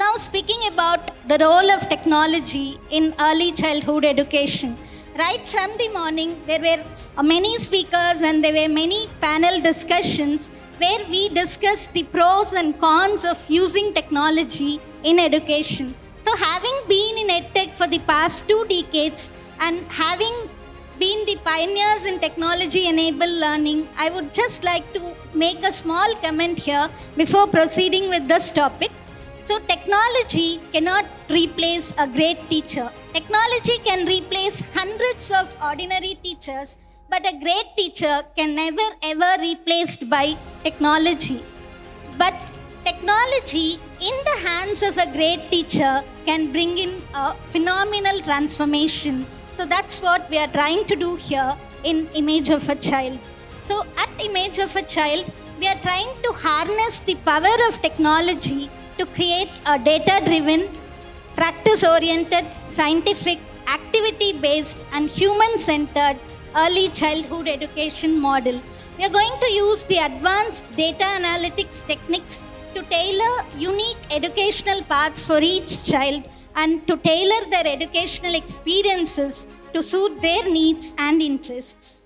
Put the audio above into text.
now speaking about the role of technology in early childhood education. Right from the morning, there were many speakers and there were many panel discussions where we discussed the pros and cons of using technology in education. So having been in EdTech for the past 2 decades and having been the pioneers in technology-enabled learning, I would just like to make a small comment here before proceeding with this topic. So technology cannot replace a great teacher. Technology can replace hundreds of ordinary teachers, but a great teacher can never ever replaced by technology. But technology in the hands of a great teacher can bring in a phenomenal transformation. So that's what we are trying to do here in Image of a Child. So at Image of a Child, we are trying to harness the power of technology to create a data-driven, practice-oriented, scientific, activity-based and human-centered early childhood education model. We are going to use the advanced data analytics techniques to tailor unique educational paths for each child and to tailor their educational experiences to suit their needs and interests.